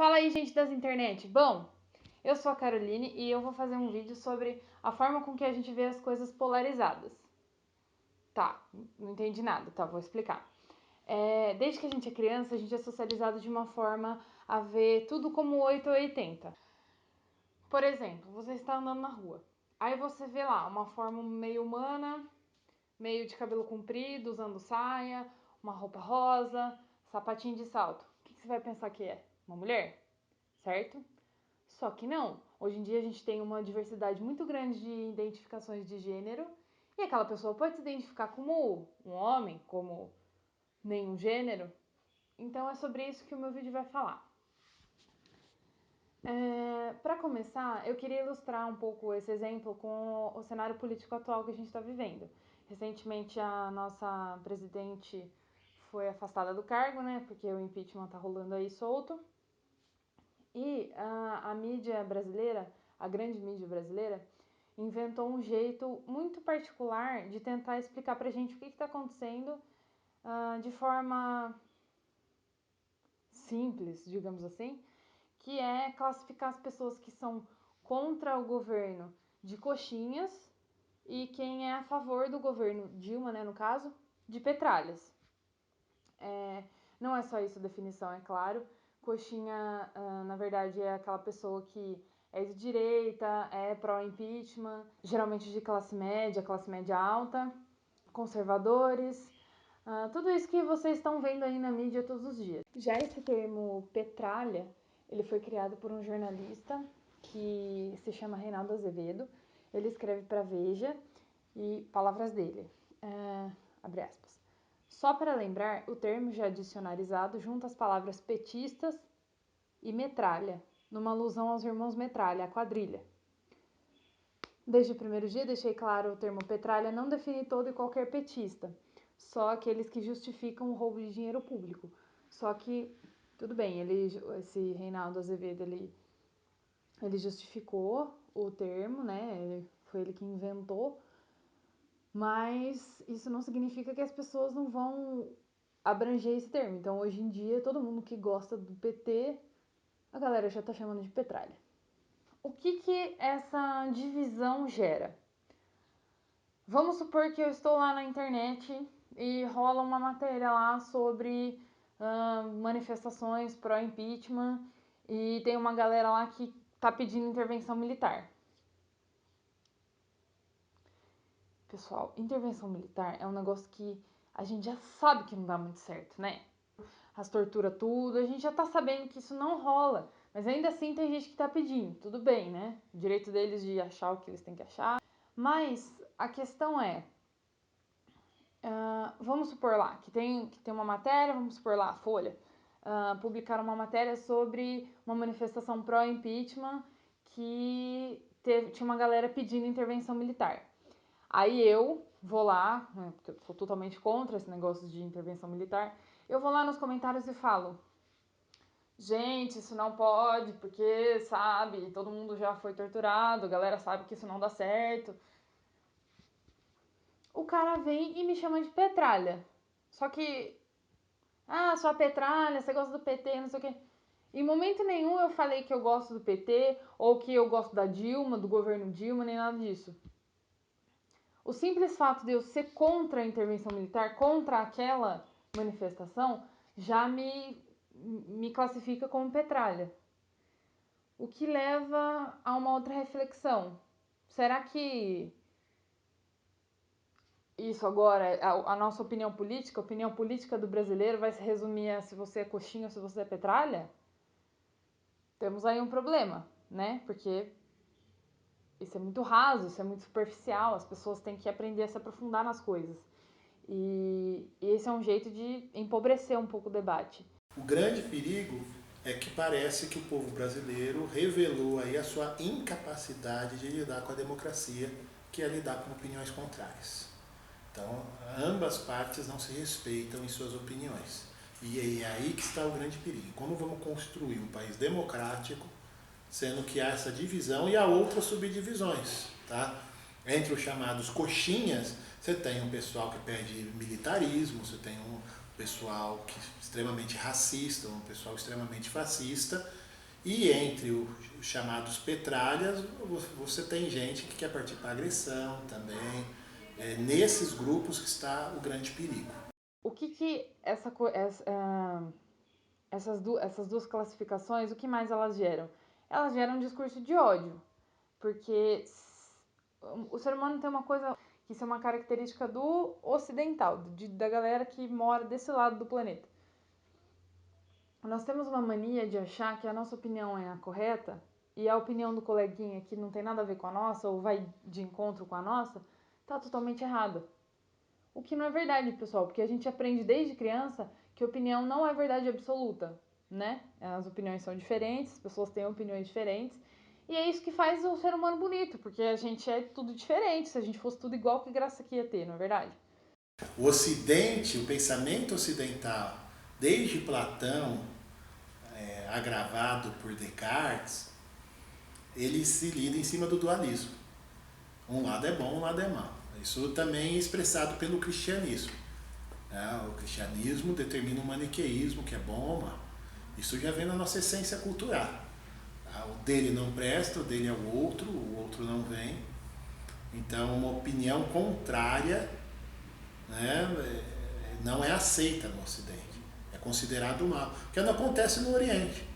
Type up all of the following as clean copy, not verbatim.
Fala aí, gente das internet. Bom, eu sou a Caroline e eu vou fazer um vídeo sobre a forma com que a gente vê as coisas polarizadas. Tá, não entendi nada, tá, vou explicar. Desde que a gente é criança, a gente é socializado de uma forma a ver tudo como 8 ou 80. Por exemplo, você está andando na rua, aí você vê lá uma forma meio humana, meio de cabelo comprido, usando saia, uma roupa rosa, sapatinho de salto. O que você vai pensar que é? Uma mulher? Certo? Só que não. Hoje em dia a gente tem uma diversidade muito grande de identificações de gênero e aquela pessoa pode se identificar como um homem, como nenhum gênero. Então é sobre isso que o meu vídeo vai falar. Para começar, eu queria ilustrar um pouco esse exemplo com o cenário político atual que a gente está vivendo. Recentemente a nossa presidente foi afastada do cargo, né? Porque o impeachment tá rolando aí solto. E a mídia brasileira, a grande mídia brasileira, inventou um jeito muito particular de tentar explicar pra gente o que está acontecendo de forma simples, digamos assim, que é classificar as pessoas que são contra o governo de coxinhas e quem é a favor do governo, Dilma, né, no caso, de petralhas. Não é só isso a definição, é claro. Coxinha, na verdade, é aquela pessoa que é de direita, é pró-impeachment, geralmente de classe média alta, conservadores, tudo isso que vocês estão vendo aí na mídia todos os dias. Já esse termo petralha, ele foi criado por um jornalista que se chama Reinaldo Azevedo. Ele escreve para Veja e palavras dele, abre aspas. Só para lembrar, o termo já dicionarizado junta as palavras petistas e metralha, numa alusão aos irmãos Metralha, a quadrilha. Desde o primeiro dia deixei claro o termo petralha não define todo e qualquer petista, só aqueles que justificam o roubo de dinheiro público. Só que, tudo bem, esse Reinaldo Azevedo, ele justificou o termo, né? Foi ele que inventou, mas isso não significa que as pessoas não vão abranger esse termo. Então, hoje em dia, todo mundo que gosta do PT, a galera já tá chamando de petralha. O que essa divisão gera? Vamos supor que eu estou lá na internet e rola uma matéria lá sobre manifestações pró-impeachment e tem uma galera lá que tá pedindo intervenção militar. Pessoal, intervenção militar é um negócio que a gente já sabe que não dá muito certo, né? As torturas tudo, a gente já tá sabendo que isso não rola. Mas ainda assim tem gente que tá pedindo, tudo bem, né? O direito deles de achar o que eles têm que achar. Mas a questão é, vamos supor lá, que tem uma matéria, vamos supor lá, a Folha, publicaram uma matéria sobre uma manifestação pró-impeachment que tinha uma galera pedindo intervenção militar. Aí eu vou lá, né, porque eu sou totalmente contra esse negócio de intervenção militar, eu vou lá nos comentários e falo: gente, isso não pode, porque, sabe, todo mundo já foi torturado, a galera sabe que isso não dá certo. O cara vem e me chama de petralha. Só que, sua petralha, você gosta do PT, não sei o quê. Em momento nenhum eu falei que eu gosto do PT, ou que eu gosto da Dilma, do governo Dilma, nem nada disso. O simples fato de eu ser contra a intervenção militar, contra aquela manifestação, já me classifica como petralha. O que leva a uma outra reflexão. Será que isso agora, a nossa opinião política, a opinião política do brasileiro vai se resumir a se você é coxinha ou se você é petralha? Temos aí um problema, né? Porque isso é muito raso, isso é muito superficial, as pessoas têm que aprender a se aprofundar nas coisas. E esse é um jeito de empobrecer um pouco o debate. O grande perigo é que parece que o povo brasileiro revelou aí a sua incapacidade de lidar com a democracia, que é lidar com opiniões contrárias. Então, ambas partes não se respeitam em suas opiniões. E é aí que está o grande perigo. Como vamos construir um país democrático, sendo que há essa divisão e há outras subdivisões, tá? Entre os chamados coxinhas, você tem um pessoal que pede militarismo, você tem um pessoal que é extremamente racista, um pessoal extremamente fascista, E entre os chamados petralhas, você tem gente que quer partir para agressão também. É nesses grupos que está o grande perigo. O que essas duas classificações, o que mais elas geram? Elas geram um discurso de ódio, porque o ser humano tem uma coisa que isso é uma característica do ocidental, da galera que mora desse lado do planeta. Nós temos uma mania de achar que a nossa opinião é a correta e a opinião do coleguinha que não tem nada a ver com a nossa ou vai de encontro com a nossa tá totalmente errada. O que não é verdade, pessoal, porque a gente aprende desde criança que opinião não é verdade absoluta, né? As opiniões são diferentes, as pessoas têm opiniões diferentes, e é isso que faz o ser humano bonito, porque a gente é tudo diferente. Se a gente fosse tudo igual, que graça que ia ter, não é verdade? O Ocidente, o pensamento ocidental, desde Platão, agravado por Descartes, ele se lida em cima do dualismo. Um lado é bom, um lado é mau. Isso também é expressado pelo cristianismo. O cristianismo determina o maniqueísmo, que é bom ou mau. Isso já vem na nossa essência cultural. O dele não presta, o dele é o outro não vem. Então, uma opinião contrária, né, não é aceita no Ocidente. É considerado mal. O que não acontece no Oriente.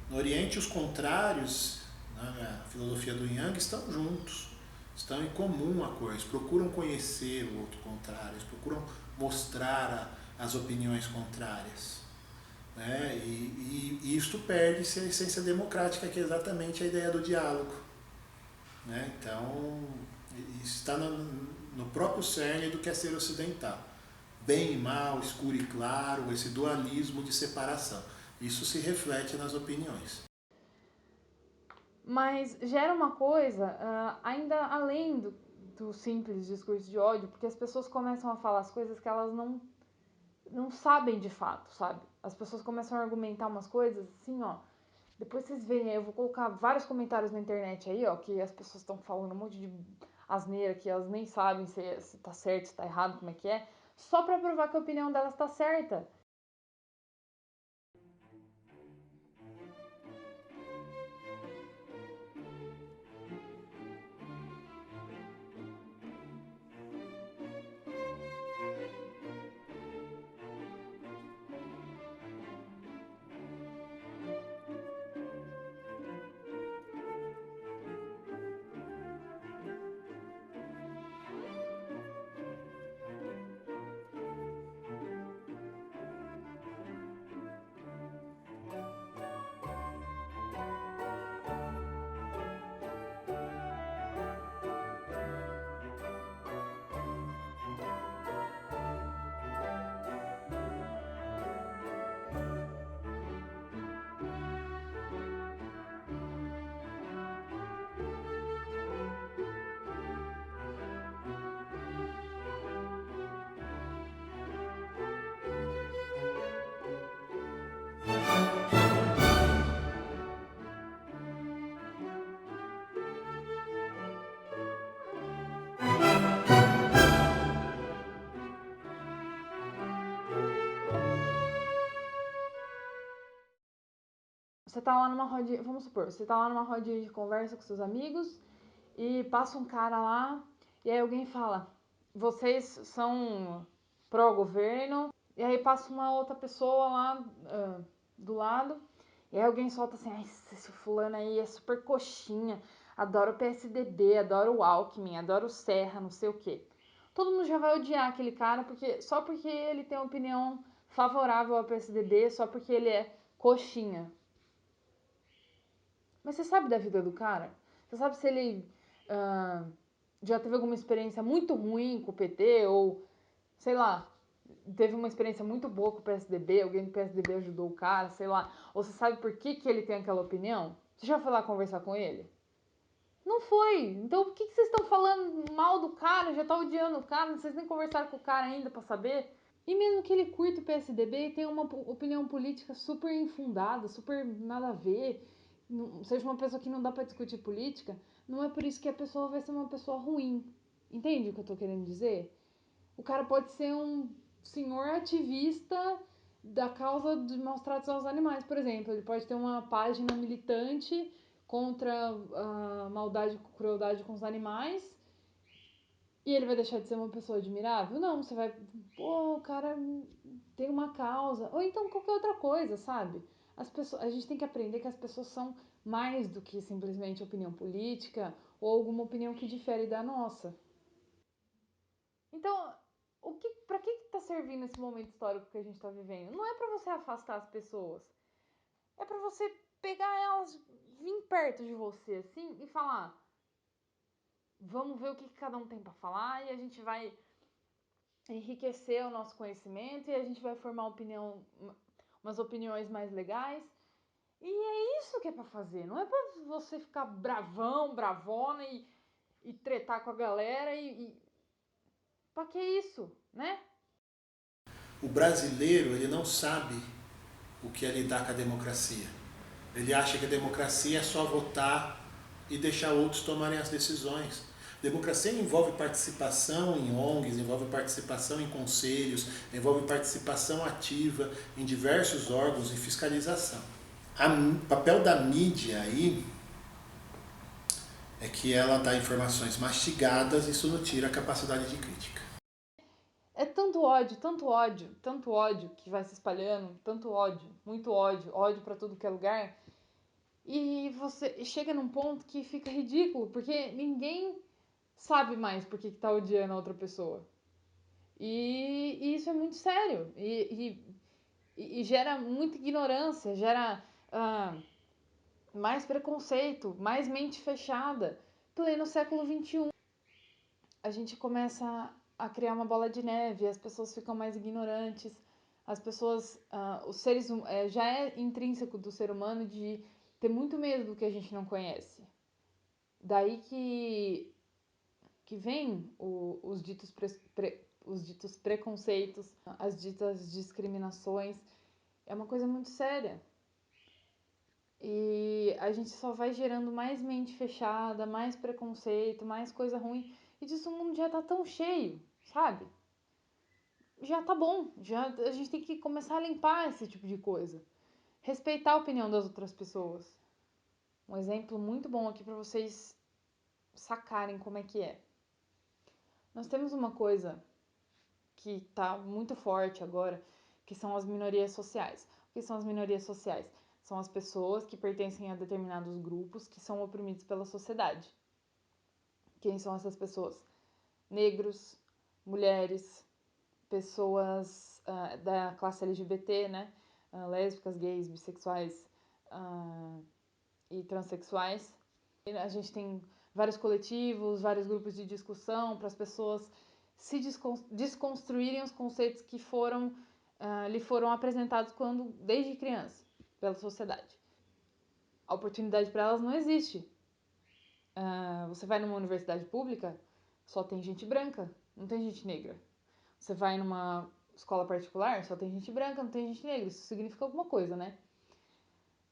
No Oriente, os contrários, né, a filosofia do Yang, estão juntos. Estão em comum a coisa. Procuram conhecer o outro contrário. Procuram mostrar as opiniões contrárias. Né? E isto perde-se a essência democrática, que é exatamente a ideia do diálogo. Né? Então, isso está no próprio cerne do que é ser ocidental. Bem e mal, escuro e claro, esse dualismo de separação. Isso se reflete nas opiniões. Mas gera uma coisa, ainda além do simples discurso de ódio, porque as pessoas começam a falar as coisas que elas não sabem de fato, sabe? As pessoas começam a argumentar umas coisas assim, ó. Depois vocês veem, eu vou colocar vários comentários na internet aí, ó, que as pessoas estão falando um monte de asneira que elas nem sabem se tá certo, se tá errado, como é que é, só pra provar que a opinião delas tá certa. Você tá lá numa rodinha, vamos supor, você tá lá numa rodinha de conversa com seus amigos e passa um cara lá e aí alguém fala, vocês são pró-governo, e aí passa uma outra pessoa lá do lado, e aí alguém solta assim, ai, esse fulano aí é super coxinha, adora o PSDB, adora o Alckmin, adora o Serra, não sei o quê. Todo mundo já vai odiar aquele cara só porque ele tem uma opinião favorável ao PSDB, só porque ele é coxinha. Mas você sabe da vida do cara? Você sabe se ele já teve alguma experiência muito ruim com o PT ou, sei lá, teve uma experiência muito boa com o PSDB, alguém do PSDB ajudou o cara, sei lá. Ou você sabe por que ele tem aquela opinião? Você já foi lá conversar com ele? Não foi. Então por que vocês estão falando mal do cara? Já tá odiando o cara, vocês nem conversaram com o cara ainda pra saber? E mesmo que ele curta o PSDB e tenha uma opinião política super infundada, super nada a ver, seja uma pessoa que não dá pra discutir política, não é por isso que a pessoa vai ser uma pessoa ruim. Entende o que eu tô querendo dizer? O cara pode ser um senhor ativista da causa de maus tratos aos animais, por exemplo. Ele pode ter uma página militante contra a maldade e crueldade com os animais e ele vai deixar de ser uma pessoa admirável? Não, você vai, pô, o cara tem uma causa. Ou então qualquer outra coisa, sabe? A gente tem que aprender que as pessoas são mais do que simplesmente opinião política ou alguma opinião que difere da nossa. Então, para que está servindo esse momento histórico que a gente está vivendo? Não é para você afastar as pessoas, é para você pegar elas, vir perto de você assim e falar: vamos ver o que cada um tem para falar e a gente vai enriquecer o nosso conhecimento e a gente vai formar umas opiniões mais legais. E é isso que é para fazer, não é para você ficar bravão, bravona e tretar com a galera para que isso, né? O brasileiro, ele não sabe o que é lidar com a democracia. Ele acha que a democracia é só votar e deixar outros tomarem as decisões. Democracia envolve participação em ONGs, envolve participação em conselhos, envolve participação ativa em diversos órgãos e fiscalização. O papel da mídia aí é que ela dá informações mastigadas e isso não tira a capacidade de crítica. É tanto ódio, tanto ódio, tanto ódio que vai se espalhando, tanto ódio, muito ódio, ódio para tudo que é lugar. E você chega num ponto que fica ridículo, porque ninguém sabe mais por que tá odiando a outra pessoa. E isso é muito sério. E gera muita ignorância, gera mais preconceito, mais mente fechada. Pleno século XXI. A gente começa a criar uma bola de neve, as pessoas ficam mais ignorantes, as pessoas, os seres, já é intrínseco do ser humano de ter muito medo do que a gente não conhece. Daí que vem os ditos preconceitos, as ditas discriminações. É uma coisa muito séria. E a gente só vai gerando mais mente fechada, mais preconceito, mais coisa ruim. E disso o mundo já tá tão cheio, sabe? Já tá bom. A gente tem que começar a limpar esse tipo de coisa. Respeitar a opinião das outras pessoas. Um exemplo muito bom aqui para vocês sacarem como é que é. Nós temos uma coisa que tá muito forte agora, que são as minorias sociais. O que são as minorias sociais? São as pessoas que pertencem a determinados grupos que são oprimidos pela sociedade. Quem são essas pessoas? Negros, mulheres, pessoas da classe LGBT, né? Lésbicas, gays, bissexuais e transexuais. A gente tem vários coletivos, vários grupos de discussão para as pessoas se desconstruírem os conceitos que lhe foram apresentados desde criança pela sociedade. A oportunidade para elas não existe. Você vai numa universidade pública, só tem gente branca, não tem gente negra. Você vai numa escola particular, só tem gente branca, não tem gente negra. Isso significa alguma coisa, né?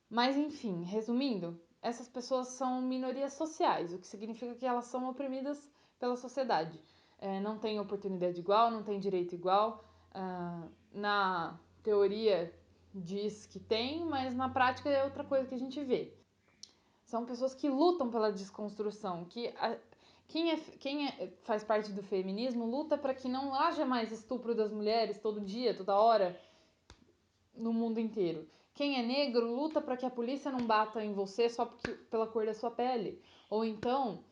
Mas enfim, resumindo, essas pessoas são minorias sociais, o que significa que elas são oprimidas pela sociedade. Não tem oportunidade igual, não tem direito igual. Na teoria diz que tem, mas na prática é outra coisa que a gente vê. São pessoas que lutam pela desconstrução, quem faz parte do feminismo luta para que não haja mais estupro das mulheres todo dia, toda hora, no mundo inteiro. Quem é negro luta para que a polícia não bata em você só pela cor da sua pele. Ou então,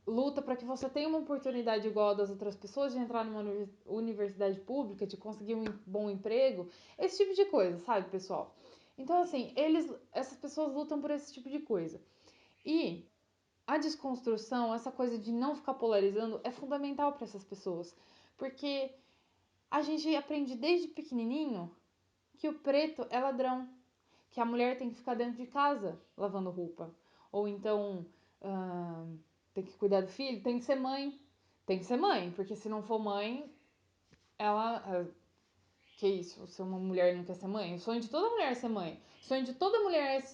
luta para que você tenha uma oportunidade igual a das outras pessoas de entrar numa universidade pública, de conseguir um bom emprego. Esse tipo de coisa, sabe, pessoal? Então, assim, essas pessoas lutam por esse tipo de coisa. E a desconstrução, essa coisa de não ficar polarizando, é fundamental para essas pessoas. Porque a gente aprende desde pequenininho que o preto é ladrão, que a mulher tem que ficar dentro de casa lavando roupa. Ou então tem que cuidar do filho, tem que ser mãe. Tem que ser mãe, porque se não for mãe, ela. Que isso? Se uma mulher não quer ser mãe? O sonho de toda mulher é ser mãe. O sonho de toda mulher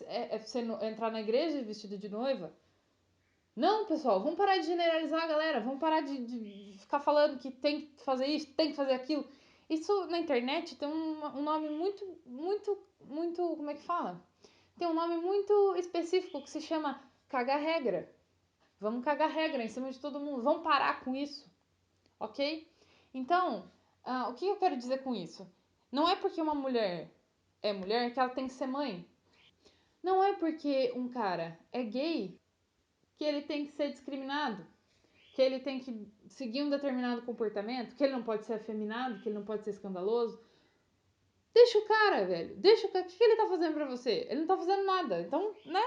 entrar na igreja vestida de noiva. Não, pessoal, vamos parar de generalizar a galera, vamos parar de ficar falando que tem que fazer isso, tem que fazer aquilo. Isso na internet tem um nome muito, como é que fala? Tem um nome muito específico que se chama cagar regra. Vamos cagar regra em cima de todo mundo. Vamos parar com isso, ok? Então, o que eu quero dizer com isso? Não é porque uma mulher é mulher que ela tem que ser mãe. Não é porque um cara é gay que ele tem que ser discriminado, que ele tem que seguir um determinado comportamento, que ele não pode ser afeminado, que ele não pode ser escandaloso. Deixa o cara, velho. Deixa o cara. O que ele tá fazendo pra você? Ele não tá fazendo nada. Então, né?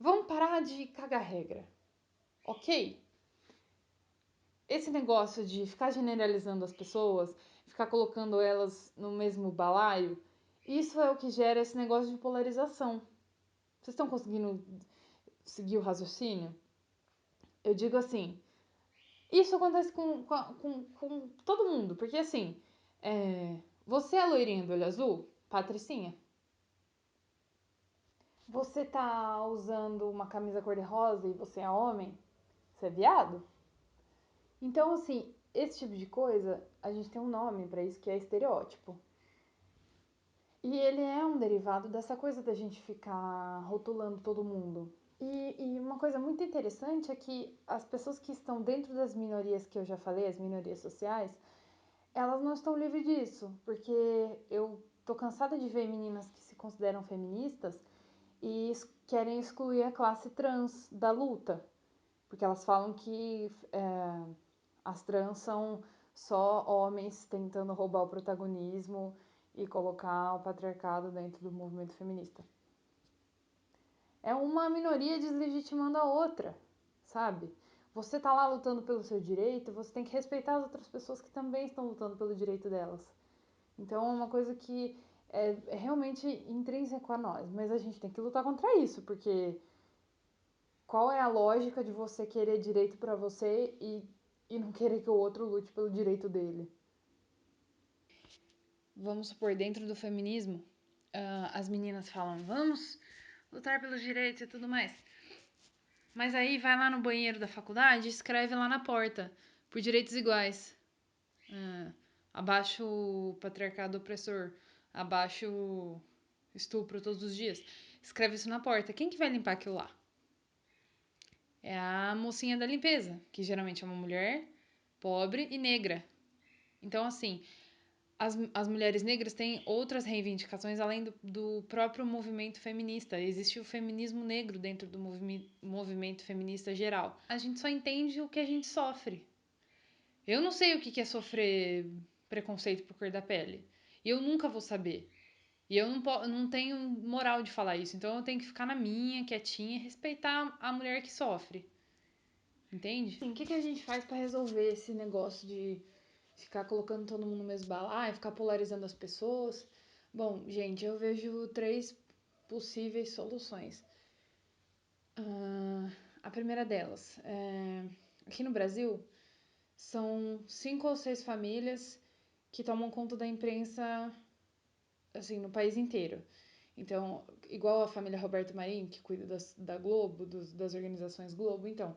Vamos parar de cagar regra, ok? Esse negócio de ficar generalizando as pessoas, ficar colocando elas no mesmo balaio, isso é o que gera esse negócio de polarização. Vocês estão conseguindo seguir o raciocínio? Eu digo assim, isso acontece com todo mundo, porque assim, você é loirinha do olho azul? Patricinha. Você tá usando uma camisa cor-de-rosa e você é homem? Você é viado? Então, assim, esse tipo de coisa, a gente tem um nome pra isso que é estereótipo. E ele é um derivado dessa coisa da gente ficar rotulando todo mundo. E uma coisa muito interessante é que as pessoas que estão dentro das minorias que eu já falei, as minorias sociais, elas não estão livres disso, porque eu tô cansada de ver meninas que se consideram feministas e querem excluir a classe trans da luta, porque elas falam que as trans são só homens tentando roubar o protagonismo e colocar o patriarcado dentro do movimento feminista. É uma minoria deslegitimando a outra, sabe? Você tá lá lutando pelo seu direito, você tem que respeitar as outras pessoas que também estão lutando pelo direito delas. Então é uma coisa que é realmente intrínseco a nós, mas a gente tem que lutar contra isso, porque qual é a lógica de você querer direito pra você e não querer que o outro lute pelo direito dele? Vamos supor, dentro do feminismo, as meninas falam, vamos lutar pelos direitos e tudo mais. Mas aí vai lá no banheiro da faculdade e escreve lá na porta, por direitos iguais. Abaixo o patriarcado opressor, abaixo o estupro todos os dias. Escreve isso na porta. Quem que vai limpar aquilo lá? É a mocinha da limpeza, que geralmente é uma mulher pobre e negra. Então, assim, as mulheres negras têm outras reivindicações além do próprio movimento feminista. Existe o feminismo negro dentro do movimento feminista geral. A gente só entende o que a gente sofre. Eu não sei o que é sofrer preconceito por cor da pele. E eu nunca vou saber. E eu não tenho moral de falar isso. Então eu tenho que ficar na minha, quietinha, e respeitar a mulher que sofre. Entende? Sim, o que a gente faz pra resolver esse negócio de ficar colocando todo mundo no mesmo balaio, ficar polarizando as pessoas? Bom, gente, eu vejo três possíveis soluções. A primeira delas, aqui no Brasil, são 5 ou 6 famílias que tomam conta da imprensa, assim, no país inteiro. Então, igual a família Roberto Marinho, que cuida da Globo, das organizações Globo, então,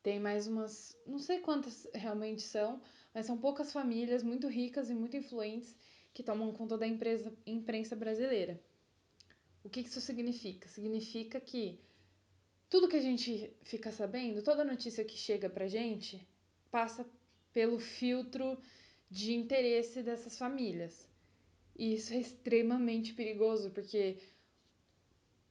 tem mais umas, não sei quantas realmente são, mas são poucas famílias muito ricas e muito influentes que tomam conta da imprensa brasileira. O que isso significa? Significa que tudo que a gente fica sabendo, toda notícia que chega pra gente, passa pelo filtro de interesse dessas famílias. E isso é extremamente perigoso, porque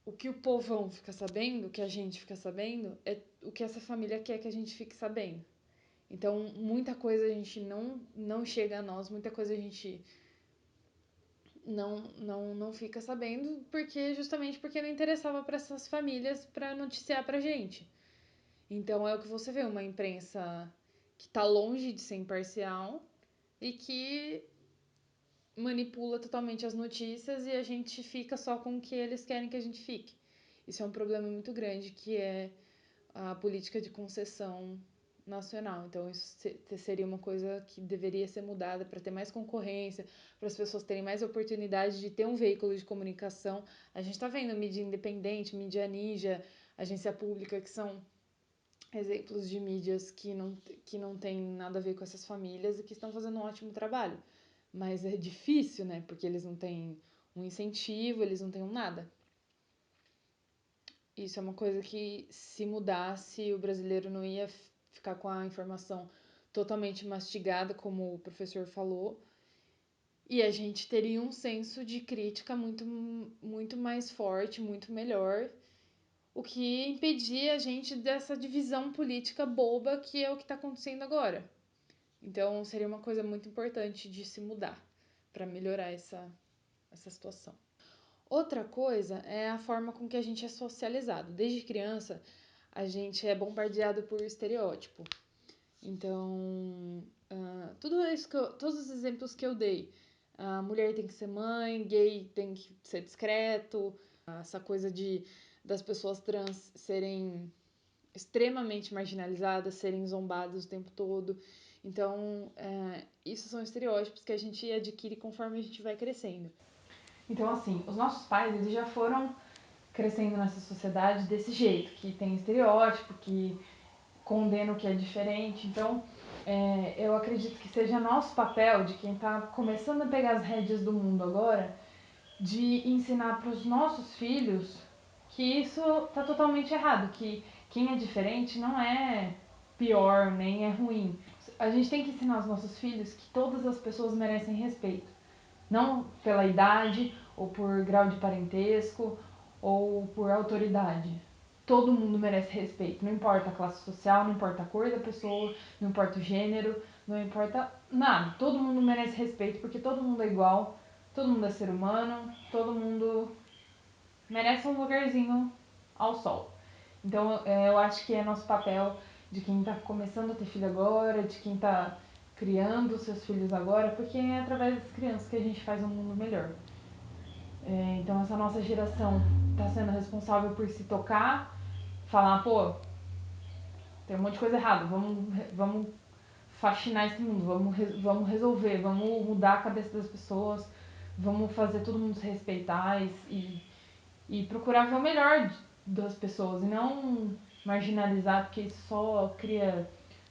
o que o povão fica sabendo, o que a gente fica sabendo, é o que essa família quer que a gente fique sabendo. Então, muita coisa a gente não chega a nós, muita coisa a gente não fica sabendo, justamente porque não interessava para essas famílias para noticiar pra gente. Então, é o que você vê, uma imprensa que tá longe de ser imparcial e que manipula totalmente as notícias e a gente fica só com o que eles querem que a gente fique. Isso é um problema muito grande, que é a política de concessão nacional. Então, isso seria uma coisa que deveria ser mudada para ter mais concorrência, para as pessoas terem mais oportunidade de ter um veículo de comunicação. A gente está vendo mídia independente, mídia ninja, agência pública, que são exemplos de mídias que não tem nada a ver com essas famílias e que estão fazendo um ótimo trabalho. mas é difícil, né? Porque eles não têm um incentivo, eles não têm um nada. Isso é uma coisa que, se mudasse, o brasileiro não ia ficar com a informação totalmente mastigada, como o professor falou, e a gente teria um senso de crítica muito mais forte, muito melhor, o que impedia a gente dessa divisão política boba que é o que está acontecendo agora. Então, seria uma coisa muito importante de se mudar para melhorar essa situação. Outra coisa é a forma com que a gente é socializado. Desde criança, a gente é bombardeado por estereótipo. Então, todos os exemplos que eu dei, a mulher tem que ser mãe, gay tem que ser discreto, essa coisa das pessoas trans serem extremamente marginalizadas, serem zombadas o tempo todo. Então, isso são estereótipos que a gente adquire conforme a gente vai crescendo. Então, assim, os nossos pais, eles já foram crescendo nessa sociedade desse jeito, que tem estereótipo, que condena o que é diferente. Então, eu acredito que seja nosso papel, de quem está começando a pegar as rédeas do mundo agora, de ensinar para os nossos filhos que isso está totalmente errado, que quem é diferente não é pior, nem é ruim. A gente tem que ensinar aos nossos filhos que todas as pessoas merecem respeito. Não pela idade, ou por grau de parentesco, ou por autoridade. Todo mundo merece respeito, não importa a classe social, não importa a cor da pessoa, não importa o gênero, não importa nada. Todo mundo merece respeito porque todo mundo é igual, todo mundo é ser humano, todo mundo merece um lugarzinho ao sol. Então, eu acho que é nosso papel de quem está começando a ter filho agora, de quem está criando seus filhos agora, porque é através das crianças que a gente faz um mundo melhor. Então, essa nossa geração está sendo responsável por se tocar, falar, pô, tem um monte de coisa errada, vamos faxinar esse mundo, vamos resolver, vamos mudar a cabeça das pessoas, vamos fazer todo mundo se respeitar e procurar ver o melhor das pessoas e não marginalizar, porque isso só cria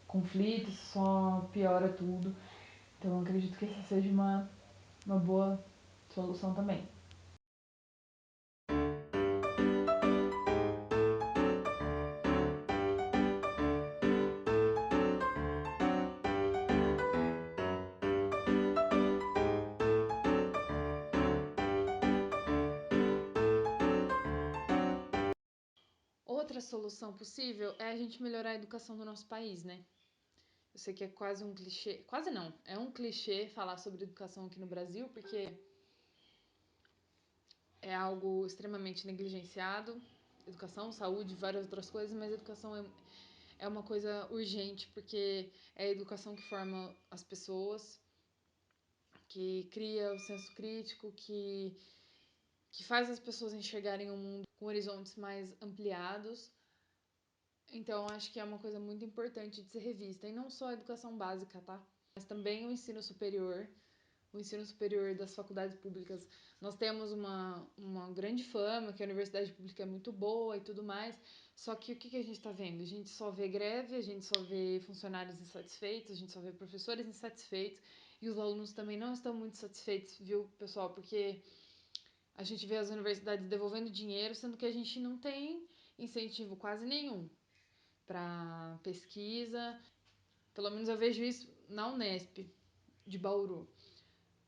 conflitos, só piora tudo. Então eu acredito que essa seja uma boa solução também. Outra solução possível é a gente melhorar a educação do nosso país, né? Eu sei que é quase um clichê, quase não, é um clichê falar sobre educação aqui no Brasil, porque é algo extremamente negligenciado. Educação, saúde, várias outras coisas, mas educação é uma coisa urgente, porque é a educação que forma as pessoas, que cria o senso crítico, que faz as pessoas enxergarem o mundo com horizontes mais ampliados. Então, acho que é uma coisa muito importante de ser revista. E não só a educação básica, tá? Mas também o ensino superior das faculdades públicas. Nós temos uma grande fama, que a universidade pública é muito boa e tudo mais, só que o que a gente está vendo? A gente só vê greve, a gente só vê funcionários insatisfeitos, a gente só vê professores insatisfeitos, e os alunos também não estão muito satisfeitos, viu, pessoal? Porque a gente vê as universidades devolvendo dinheiro, sendo que a gente não tem incentivo quase nenhum para pesquisa. Pelo menos eu vejo isso na Unesp de Bauru.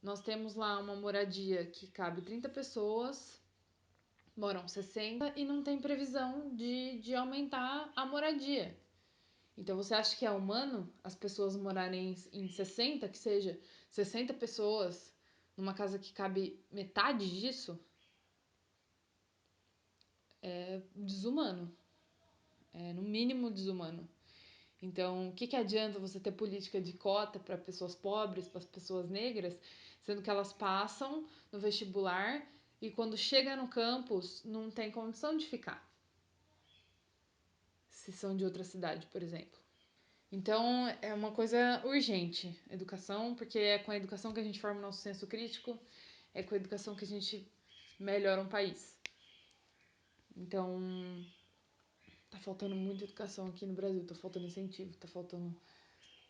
Nós temos lá uma moradia que cabe 30 pessoas, moram 60 e não tem previsão de aumentar a moradia. Então você acha que é humano as pessoas morarem em 60, que seja 60 pessoas numa casa que cabe metade disso? É desumano. É no mínimo desumano. Então, o que adianta você ter política de cota para pessoas pobres, para as pessoas negras, sendo que elas passam no vestibular e quando chega no campus não tem condição de ficar, se são de outra cidade, por exemplo. Então, é uma coisa urgente, educação, porque é com a educação que a gente forma o nosso senso crítico, é com a educação que a gente melhora um país. Então, tá faltando muita educação aqui no Brasil, tá faltando incentivo, tá faltando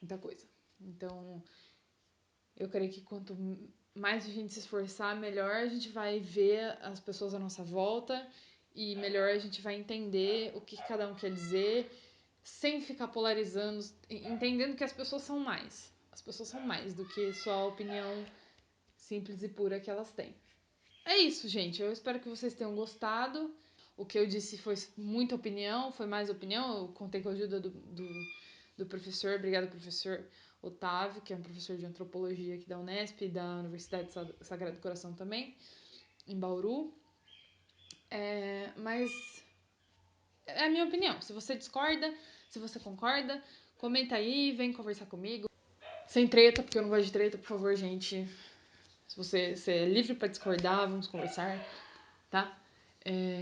muita coisa. Então, Eu creio que quanto mais a gente se esforçar, melhor a gente vai ver as pessoas à nossa volta e melhor a gente vai entender o que cada um quer dizer, sem ficar polarizando, entendendo que as pessoas são mais. As pessoas são mais do que só a opinião simples e pura que elas têm. É isso, gente. Eu espero que vocês tenham gostado. O que eu disse foi muita opinião, foi mais opinião. Eu contei com a ajuda do professor. Obrigada, professor Otávio, que é um professor de antropologia aqui da Unesp e da Universidade Sagrado Coração também, em Bauru. Mas é a minha opinião. Se você discorda, se você concorda, comenta aí, vem conversar comigo. Sem treta, porque eu não gosto de treta, por favor, gente. Se você é livre para discordar, vamos conversar, tá?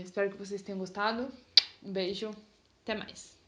Espero que vocês tenham gostado. Um beijo, até mais.